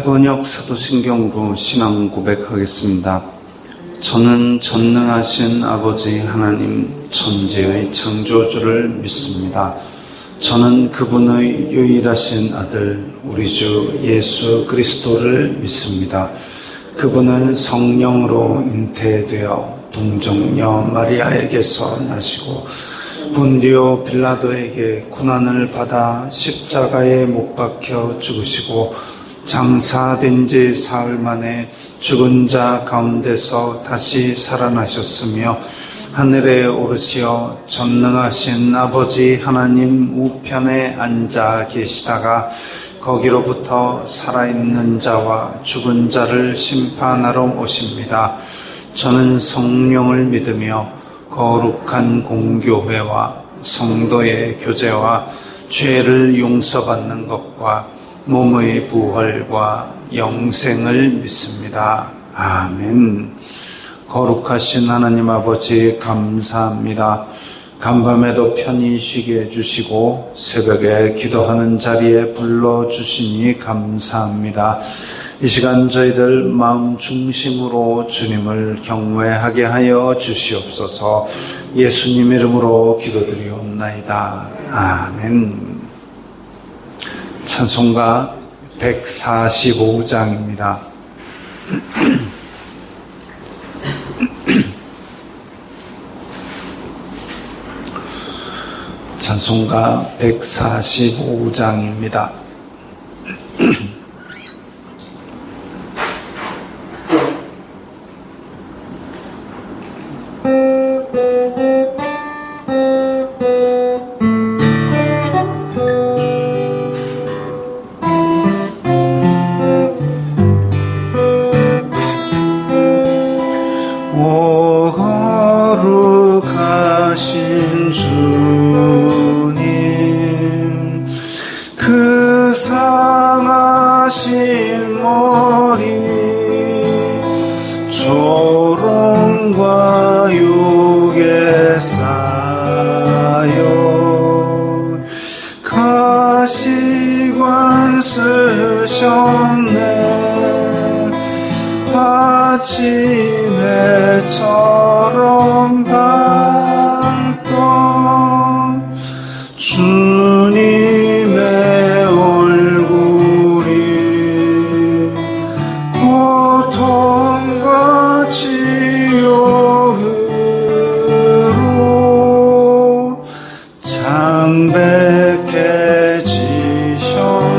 번역 사도신경으로 신앙 고백하겠습니다. 저는 전능하신 아버지 하나님 천지의 창조주를 믿습니다. 저는 그분의 유일하신 아들 우리 주 예수 그리스도를 믿습니다. 그분은 성령으로 잉태되어 동정녀 마리아에게서 나시고 본디오 빌라도에게 고난을 받아 십자가에 못 박혀 죽으시고 장사된 지 사흘 만에 죽은 자 가운데서 다시 살아나셨으며 하늘에 오르시어 전능하신 아버지 하나님 우편에 앉아 계시다가 거기로부터 살아있는 자와 죽은 자를 심판하러 오십니다. 저는 성령을 믿으며 거룩한 공교회와 성도의 교제와 죄를 용서받는 것과 몸의 부활과 영생을 믿습니다. 아멘. 거룩하신 하나님 아버지 감사합니다. 간밤에도 편히 쉬게 해주시고 새벽에 기도하는 자리에 불러주시니 감사합니다. 이 시간 저희들 마음 중심으로 주님을 경외하게 하여 주시옵소서. 예수님 이름으로 기도드리옵나이다. 아멘. 찬송가 145장입니다. 찬송가 145장입니다. 거룩하신 주님, 그 상하신 머리 조롱과 욕에 쌓여 가시관 쓰셨네. 아침해처럼 밝던 주님의 얼굴이 고통과 치욕으로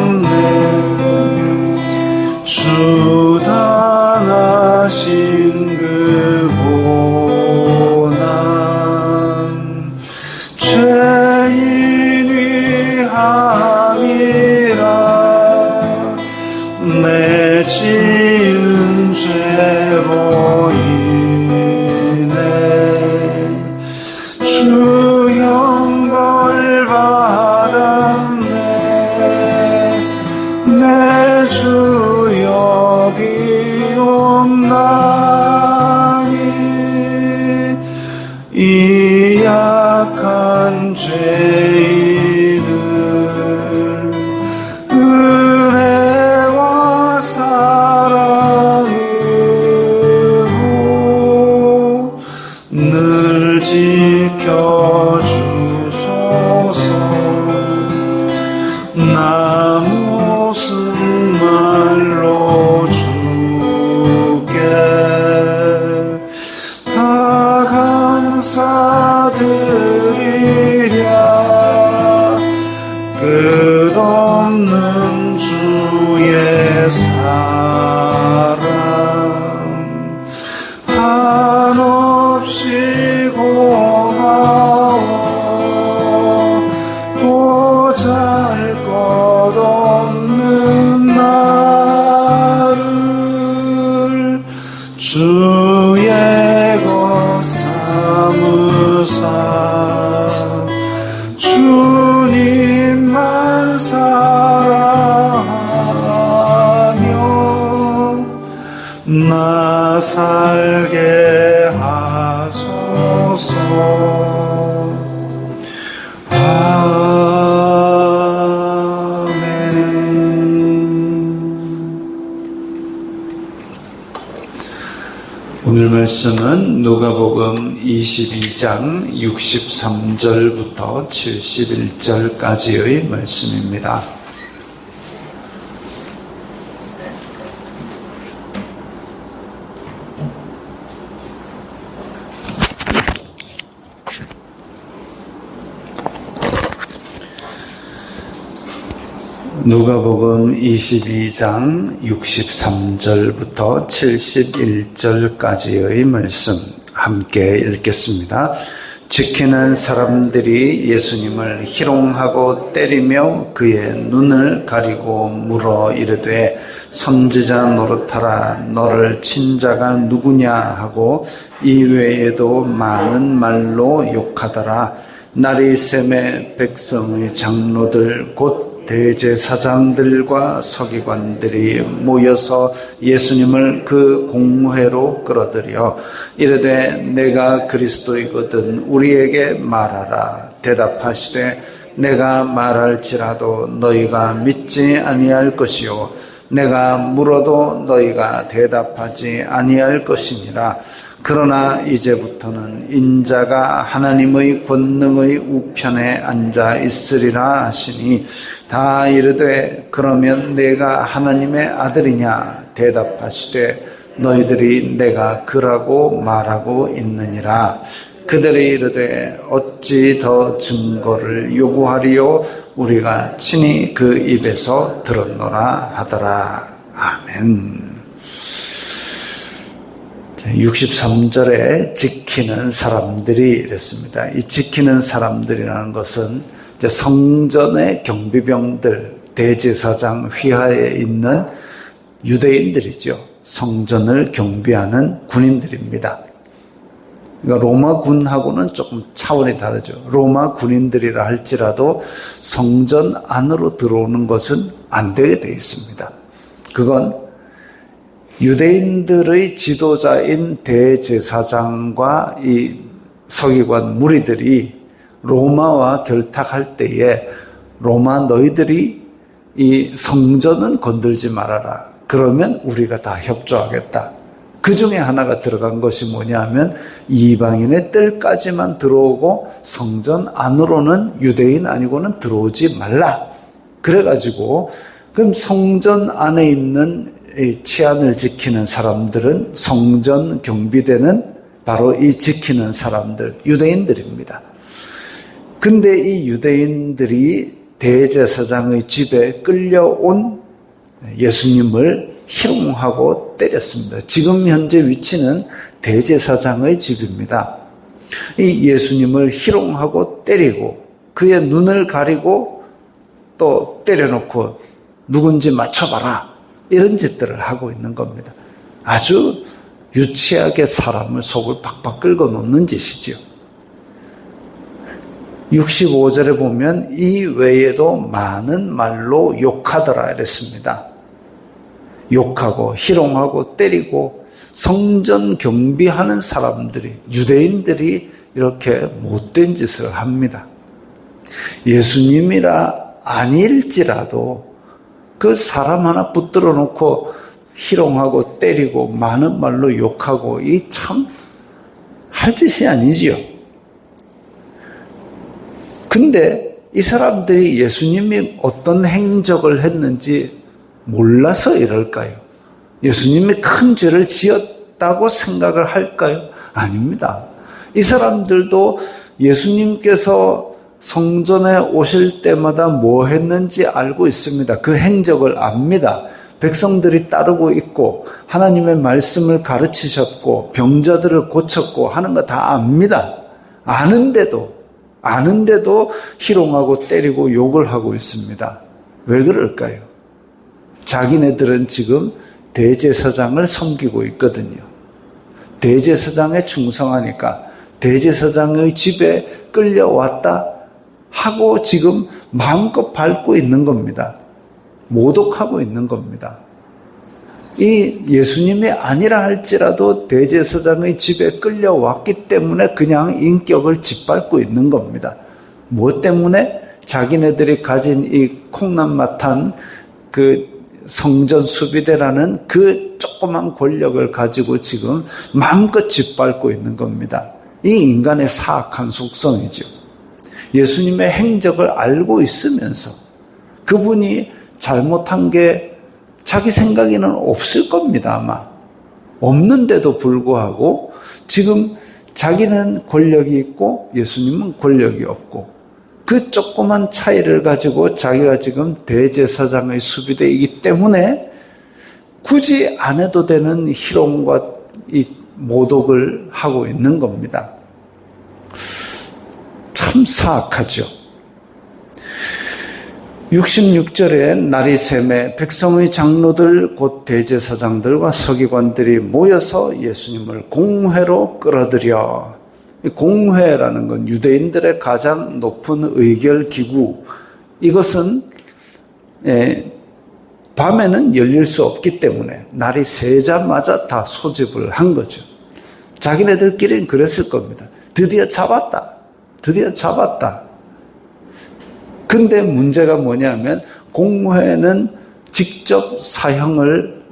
창백해지셨네. 주 당하신 그 고난 죄인 위함이라 내 지은 죄로 인해 주 형벌 받았네. 내 주여 비옵나니 이 약한 죄인을 은혜와 사랑으로 늘 지켜주소서. 나 무슨 말로 주께 다 감사드리랴. 끝없는 주의 사랑 한없이 고마워. 보잘것없는 나를 주의 것 삼으사 주님만 사랑하며 나 살게 하소서. 아멘. 말씀은 누가복음 22장 63절부터 71절까지의 말씀입니다. 누가복음 22장 63절부터 71절까지의 말씀 함께 읽겠습니다. 지키는 사람들이 예수님을 희롱하고 때리며 그의 눈을 가리고 물어 이르되 선지자 노릇하라, 너를 친 자가 누구냐 하고 이외에도 많은 말로 욕하더라. 날이 새매 백성의 장로들 곧 대제사장들과 서기관들이 모여서 예수님을 그 공회로 끌어들여 이르되 내가 그리스도이거든 우리에게 말하라. 대답하시되 내가 말할지라도 너희가 믿지 아니할 것이요 내가 물어도 너희가 대답하지 아니할 것이니라. 그러나 이제부터는 인자가 하나님의 권능의 우편에 앉아 있으리라 하시니 다 이르되 그러면 내가 하나님의 아들이냐. 대답하시되 너희들이 내가 그라고 말하고 있느니라. 그들이 이르되 어찌 더 증거를 요구하리요. 우리가 친히 그 입에서 들었노라 하더라. 아멘. 63절에 지키는 사람들이 이랬습니다. 이 지키는 사람들이라는 것은 이제 성전의 경비병들, 대제사장 휘하에 있는 유대인들이죠. 성전을 경비하는 군인들입니다. 그러니까 로마 군하고는 조금 차원이 다르죠. 로마 군인들이라 할지라도 성전 안으로 들어오는 것은 안 되게 되어 있습니다. 그건 유대인들의 지도자인 대제사장과 이 서기관 무리들이 로마와 결탁할 때에 로마 너희들이 이 성전은 건들지 말아라. 그러면 우리가 다 협조하겠다. 그 중에 하나가 들어간 것이 뭐냐면 이방인의 뜰까지만 들어오고 성전 안으로는 유대인 아니고는 들어오지 말라. 그래가지고 그럼 성전 안에 있는 치안을 지키는 사람들은 성전 경비대는 바로 이 지키는 사람들, 유대인들입니다. 근데 이 유대인들이 대제사장의 집에 끌려온 예수님을 희롱하고 때렸습니다. 지금 현재 위치는 대제사장의 집입니다. 이 예수님을 희롱하고 때리고 그의 눈을 가리고 또 때려놓고 누군지 맞춰봐라. 이런 짓들을 하고 있는 겁니다. 아주 유치하게 사람을 속을 박박 긁어 놓는 짓이죠. 65절에 보면 이 외에도 많은 말로 욕하더라 이랬습니다. 욕하고 희롱하고 때리고 성전 경비하는 사람들이, 유대인들이 이렇게 못된 짓을 합니다. 예수님이라 아닐지라도 그 사람 하나 붙들어 놓고 희롱하고 때리고 많은 말로 욕하고 이 참 할 짓이 아니지요. 근데 이 사람들이 예수님이 어떤 행적을 했는지 몰라서 이럴까요? 예수님이 큰 죄를 지었다고 생각을 할까요? 아닙니다. 이 사람들도 예수님께서 성전에 오실 때마다 뭐 했는지 알고 있습니다. 그 행적을 압니다. 백성들이 따르고 있고 하나님의 말씀을 가르치셨고 병자들을 고쳤고 하는 거 다 압니다. 아는데도 희롱하고 때리고 욕을 하고 있습니다. 왜 그럴까요? 자기네들은 지금 대제사장을 섬기고 있거든요. 대제사장에 충성하니까 대제사장의 집에 끌려왔다 하고 지금 마음껏 밟고 있는 겁니다. 모독하고 있는 겁니다. 이 예수님이 아니라 할지라도 대제사장의 집에 끌려왔기 때문에 그냥 인격을 짓밟고 있는 겁니다. 뭐 때문에? 자기네들이 가진 이 콩나맛한 그 성전 수비대라는 그 조그만 권력을 가지고 지금 마음껏 짓밟고 있는 겁니다. 이 인간의 사악한 속성이죠. 예수님의 행적을 알고 있으면서 그분이 잘못한 게 자기 생각에는 없을 겁니다, 아마. 없는데도 불구하고 지금 자기는 권력이 있고 예수님은 권력이 없고 그 조그만 차이를 가지고 자기가 지금 대제사장의 수비대이기 때문에 굳이 안 해도 되는 희롱과 이 모독을 하고 있는 겁니다. 참 사악하죠. 66절에 날이 새매 백성의 장로들 곧 대제사장들과 서기관들이 모여서 예수님을 공회로 끌어들여. 공회라는 건 유대인들의 가장 높은 의결 기구. 이것은 밤에는 열릴 수 없기 때문에 날이 새자마자 다 소집을 한 거죠. 자기네들끼리는 그랬을 겁니다. 드디어 잡았다. 드디어 잡았다. 근데 문제가 뭐냐면 공회는 직접 사형을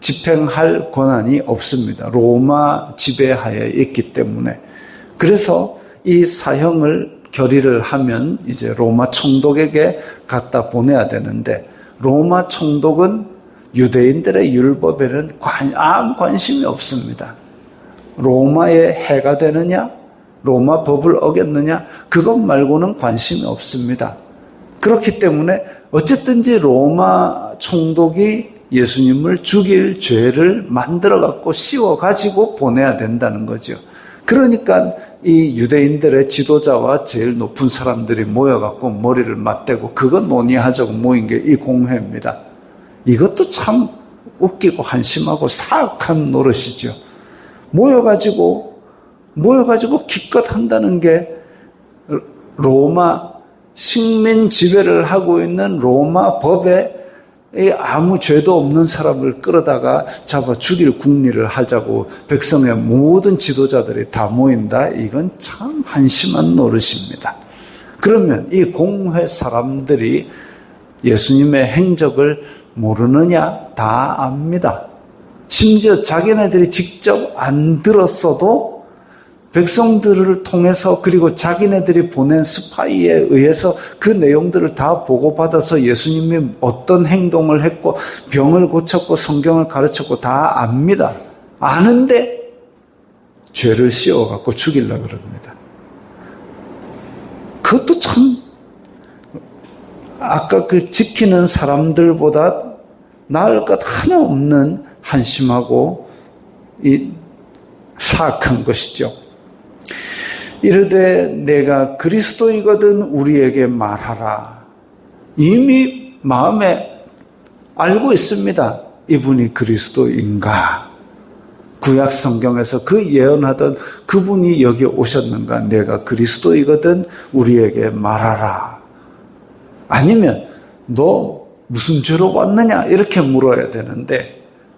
집행할 권한이 없습니다. 로마 지배하에 있기 때문에. 그래서 이 사형을 결의를 하면 이제 로마 총독에게 갖다 보내야 되는데 로마 총독은 유대인들의 율법에는 아무 관심이 없습니다. 로마에 해가 되느냐? 로마 법을 어겼느냐? 그것 말고는 관심이 없습니다. 그렇기 때문에 어쨌든지 로마 총독이 예수님을 죽일 죄를 만들어갖고 씌워가지고 보내야 된다는 거죠. 그러니까 이 유대인들의 지도자와 제일 높은 사람들이 모여갖고 머리를 맞대고 그거 논의하자고 모인 게 이 공회입니다. 이것도 참 웃기고 한심하고 사악한 노릇이죠. 모여가지고 기껏 한다는 게 로마 식민 지배를 하고 있는 로마 법에 아무 죄도 없는 사람을 끌어다가 잡아 죽일 궁리를 하자고 백성의 모든 지도자들이 다 모인다. 이건 참 한심한 노릇입니다. 그러면 이 공회 사람들이 예수님의 행적을 모르느냐? 다 압니다. 심지어 자기네들이 직접 안 들었어도 백성들을 통해서 그리고 자기네들이 보낸 스파이에 의해서 그 내용들을 다 보고받아서 예수님이 어떤 행동을 했고 병을 고쳤고 성경을 가르쳤고 다 압니다. 아는데 죄를 씌워갖고 죽이려고 그럽니다. 그것도 참 아까 그 지키는 사람들보다 나을 것 하나 없는 한심하고 이 사악한 것이죠. 이르되 내가 그리스도이거든 우리에게 말하라. 이미 마음에 알고 있습니다. 이분이 그리스도인가? 구약 성경에서 그 예언하던 그분이 여기 오셨는가? 내가 그리스도이거든 우리에게 말하라. 아니면 너 무슨 죄로 왔느냐? 이렇게 물어야 되는데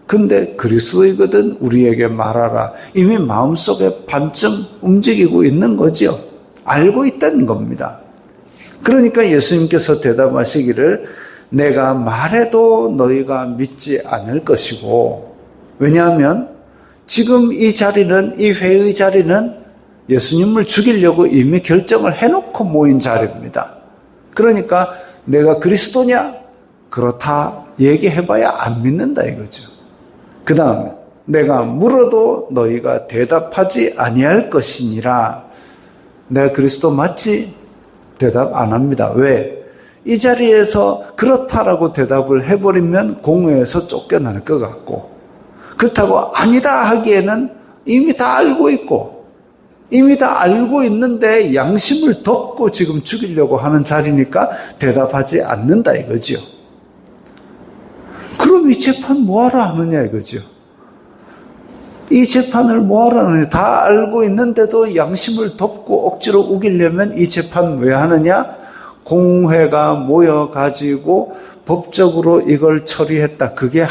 근데 그리스도이거든 우리에게 말하라. 이미 마음속에 반쯤 움직이고 있는 거죠. 알고 있다는 겁니다. 그러니까 예수님께서 대답하시기를 내가 말해도 너희가 믿지 않을 것이고 왜냐하면 지금 이 자리는 이 회의 자리는 예수님을 죽이려고 이미 결정을 해놓고 모인 자리입니다. 그러니까 내가 그리스도냐? 그렇다 얘기해봐야 안 믿는다 이거죠. 그 다음에 내가 물어도 너희가 대답하지 아니할 것이니라. 내가 그리스도 맞지? 대답 안 합니다. 왜? 이 자리에서 그렇다라고 대답을 해버리면 공회에서 쫓겨날 것 같고 그렇다고 아니다 하기에는 이미 다 알고 있고 이미 다 알고 있는데 양심을 덮고 지금 죽이려고 하는 자리니까 대답하지 않는다 이거죠. 그럼 이 재판 뭐하러 하느냐 이거죠. 이 재판을 뭐하러 하느냐. 다 알고 있는데도 양심을 덮고 억지로 우기려면 이 재판 왜 하느냐. 공회가 모여가지고 법적으로 이걸 처리했다. 그게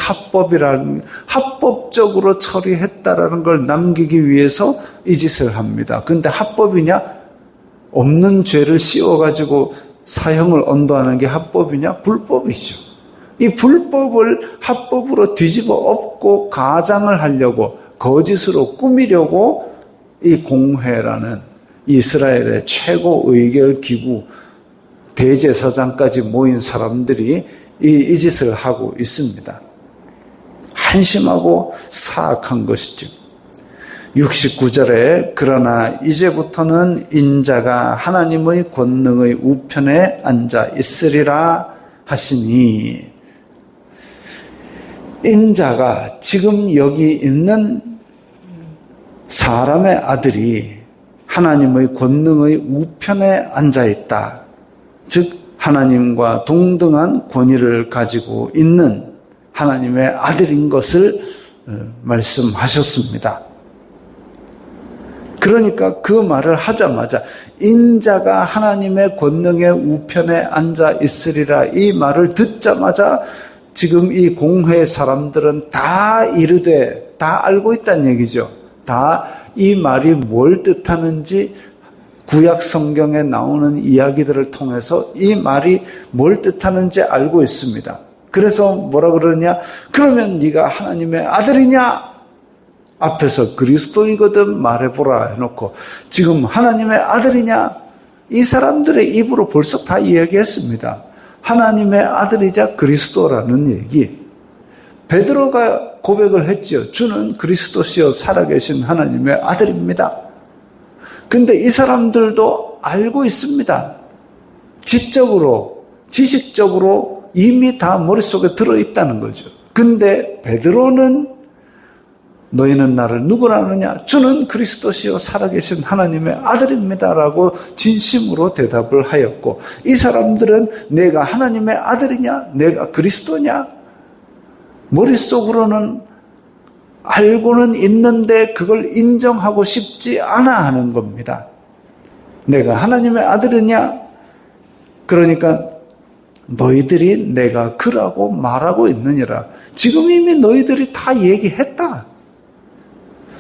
합법적으로 처리했다라는 걸 남기기 위해서 이 짓을 합니다. 그런데 합법이냐? 없는 죄를 씌워가지고 사형을 언도하는 게 합법이냐? 불법이죠. 이 불법을 합법으로 뒤집어 엎고 가장을 하려고 거짓으로 꾸미려고 이 공회라는 이스라엘의 최고 의결 기구 대제사장까지 모인 사람들이 이 짓을 하고 있습니다. 한심하고 사악한 것이죠. 69절에 그러나 이제부터는 인자가 하나님의 권능의 우편에 앉아 있으리라 하시니, 인자가 지금 여기 있는 사람의 아들이 하나님의 권능의 우편에 앉아 있다. 즉 하나님과 동등한 권위를 가지고 있는 하나님의 아들인 것을 말씀하셨습니다. 그러니까 그 말을 하자마자 인자가 하나님의 권능의 우편에 앉아 있으리라, 이 말을 듣자마자 지금 이 공회 사람들은 다 이르되, 다 알고 있다는 얘기죠. 다 이 말이 뭘 뜻하는지 구약 성경에 나오는 이야기들을 통해서 이 말이 뭘 뜻하는지 알고 있습니다. 그래서 뭐라 그러냐? 그러면 네가 하나님의 아들이냐? 앞에서 그리스도이거든 말해보라 해놓고 지금 하나님의 아들이냐? 이 사람들의 입으로 벌써 다 이야기했습니다. 하나님의 아들이자 그리스도라는 얘기. 베드로가 고백을 했죠. 주는 그리스도시요 살아계신 하나님의 아들입니다. 근데 이 사람들도 알고 있습니다. 지적으로, 지식적으로 이미 다 머릿속에 들어있다는 거죠. 근데 베드로는 너희는 나를 누구라 하느냐? 주는 그리스도시요 살아계신 하나님의 아들입니다라고 진심으로 대답을 하였고, 이 사람들은 내가 하나님의 아들이냐? 내가 그리스도냐? 머릿속으로는 알고는 있는데 그걸 인정하고 싶지 않아 하는 겁니다. 내가 하나님의 아들이냐? 그러니까 너희들이 내가 그라고 말하고 있느니라. 지금 이미 너희들이 다 얘기했다.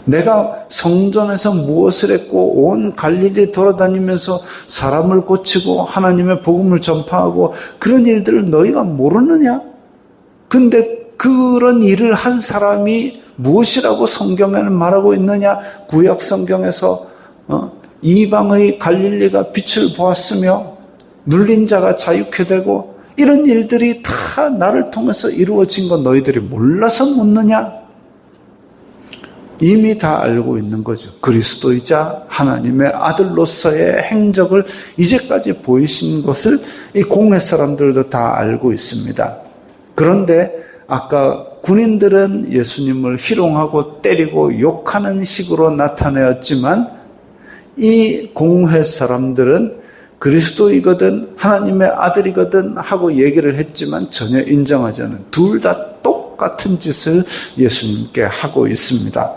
내가 성전에서 무엇을 했고 온 갈릴리 돌아다니면서 사람을 고치고 하나님의 복음을 전파하고 그런 일들을 너희가 모르느냐? 근데 그런 일을 한 사람이 무엇이라고 성경에는 말하고 있느냐? 구약 성경에서 이방의 갈릴리가 빛을 보았으며 눌린 자가 자유케 되고 이런 일들이 다 나를 통해서 이루어진 건 너희들이 몰라서 묻느냐? 이미 다 알고 있는 거죠. 그리스도이자 하나님의 아들로서의 행적을 이제까지 보이신 것을 이 공회 사람들도 다 알고 있습니다. 그런데 아까 군인들은 예수님을 희롱하고 때리고 욕하는 식으로 나타내었지만 이 공회 사람들은 그리스도이거든 하나님의 아들이거든 하고 얘기를 했지만 전혀 인정하지 않은, 둘 다 똑같은 짓을 예수님께 하고 있습니다.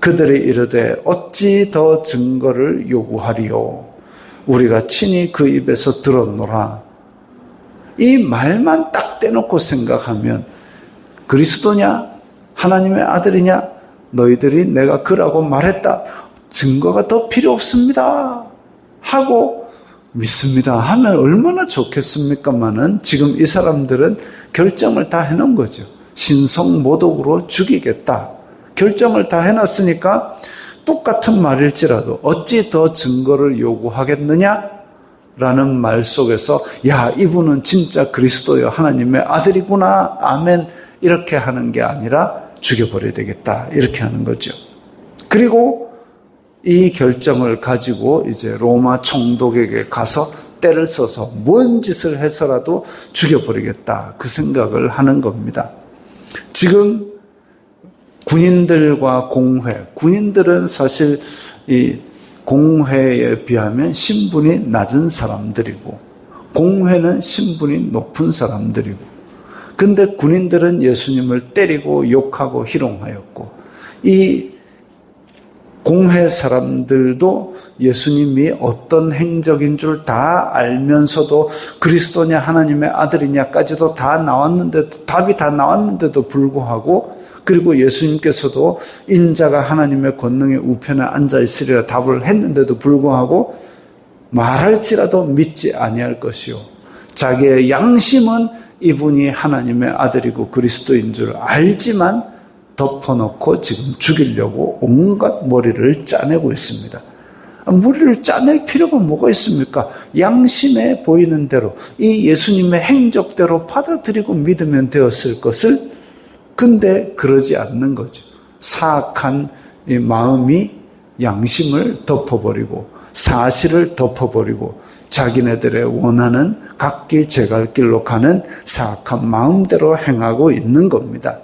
그들이 이르되 어찌 더 증거를 요구하리요? 우리가 친히 그 입에서 들었노라. 이 말만 딱 떼놓고 생각하면 그리스도냐? 하나님의 아들이냐? 너희들이 내가 그라고 말했다. 증거가 더 필요 없습니다. 하고 믿습니다 하면 얼마나 좋겠습니까마는 지금 이 사람들은 결정을 다 해놓은 거죠. 신성모독으로 죽이겠다. 결정을 다 해놨으니까 똑같은 말일지라도 어찌 더 증거를 요구하겠느냐? 라는 말 속에서 야, 이분은 진짜 그리스도요 하나님의 아들이구나, 아멘, 이렇게 하는 게 아니라 죽여버려야 되겠다, 이렇게 하는 거죠. 그리고 이 결정을 가지고 이제 로마 총독에게 가서 때를 써서 뭔 짓을 해서라도 죽여버리겠다, 그 생각을 하는 겁니다. 지금 군인들과 공회, 군인들은 사실 이 공회에 비하면 신분이 낮은 사람들이고 공회는 신분이 높은 사람들이고, 근데 군인들은 예수님을 때리고 욕하고 희롱하였고 이 공회 사람들도 예수님이 어떤 행적인 줄 다 알면서도 그리스도냐 하나님의 아들이냐까지도 다 나왔는데도, 답이 다 나왔는데도 불구하고, 그리고 예수님께서도 인자가 하나님의 권능의 우편에 앉아 있으리라 답을 했는데도 불구하고 말할지라도 믿지 아니할 것이요, 자기의 양심은 이분이 하나님의 아들이고 그리스도인 줄 알지만 덮어놓고 지금 죽이려고 온갖 머리를 짜내고 있습니다. 머리를 짜낼 필요가 뭐가 있습니까? 양심에 보이는 대로 이 예수님의 행적대로 받아들이고 믿으면 되었을 것을, 근데 그러지 않는 거죠. 사악한 이 마음이 양심을 덮어버리고 사실을 덮어버리고 자기네들의 원하는 각기 제갈 길로 가는 사악한 마음대로 행하고 있는 겁니다.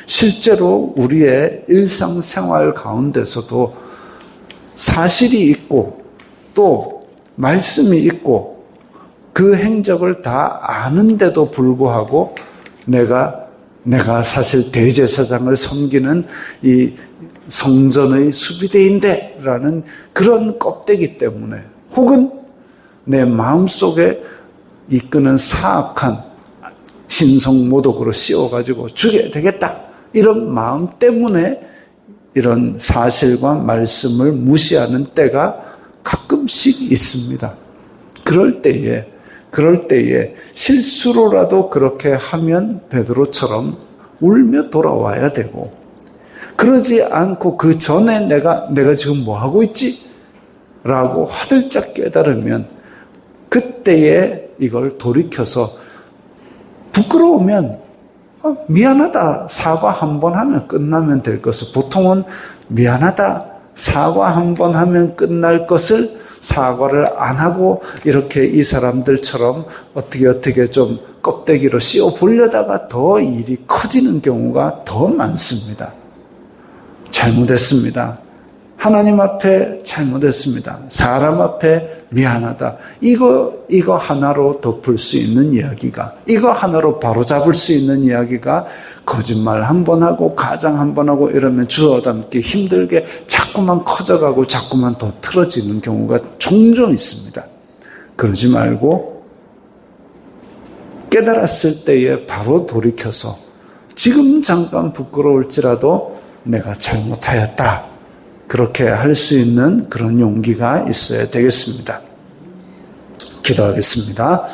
실제로 우리의 일상생활 가운데서도 사실이 있고 또 말씀이 있고 그 행적을 다 아는데도 불구하고 내가 사실 대제사장을 섬기는 이 성전의 수비대인데 라는 그런 껍데기 때문에, 혹은 내 마음속에 이끄는 사악한 신성모독으로 씌워가지고 죽여야 되겠다 이런 마음 때문에 이런 사실과 말씀을 무시하는 때가 가끔씩 있습니다. 그럴 때에 실수로라도 그렇게 하면 베드로처럼 울며 돌아와야 되고, 그러지 않고 그 전에 내가 지금 뭐 하고 있지? 라고 화들짝 깨달으면 그때에 이걸 돌이켜서 부끄러우면 미안하다 사과 한 번 하면 끝나면 될 것을, 보통은 미안하다 사과 한 번 하면 끝날 것을 사과를 안 하고 이렇게 이 사람들처럼 어떻게 좀 껍데기로 씌워 보려다가 더 일이 커지는 경우가 더 많습니다. 잘못했습니다. 하나님 앞에 잘못했습니다. 사람 앞에 미안하다. 이거 하나로 덮을 수 있는 이야기가, 이거 하나로 바로잡을 수 있는 이야기가 거짓말 한 번 하고 가장 한 번 하고 이러면 주워 담기 힘들게 자꾸만 커져가고 자꾸만 더 틀어지는 경우가 종종 있습니다. 그러지 말고 깨달았을 때에 바로 돌이켜서 지금 잠깐 부끄러울지라도 내가 잘못하였다. 그렇게 할 수 있는 그런 용기가 있어야 되겠습니다. 기도하겠습니다.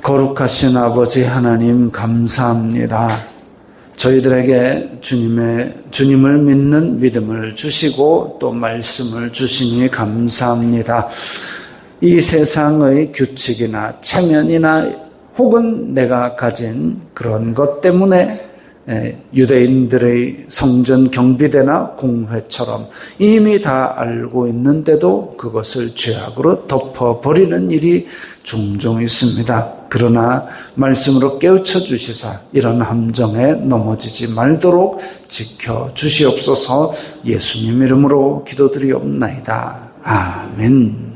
거룩하신 아버지 하나님 감사합니다. 저희들에게 주님을 믿는 믿음을 주시고 또 말씀을 주시니 감사합니다. 이 세상의 규칙이나 체면이나 혹은 내가 가진 그런 것 때문에 유대인들의 성전 경비대나 공회처럼 이미 다 알고 있는데도 그것을 죄악으로 덮어버리는 일이 종종 있습니다. 그러나 말씀으로 깨우쳐 주시사 이런 함정에 넘어지지 말도록 지켜주시옵소서. 예수님 이름으로 기도드리옵나이다. 아멘.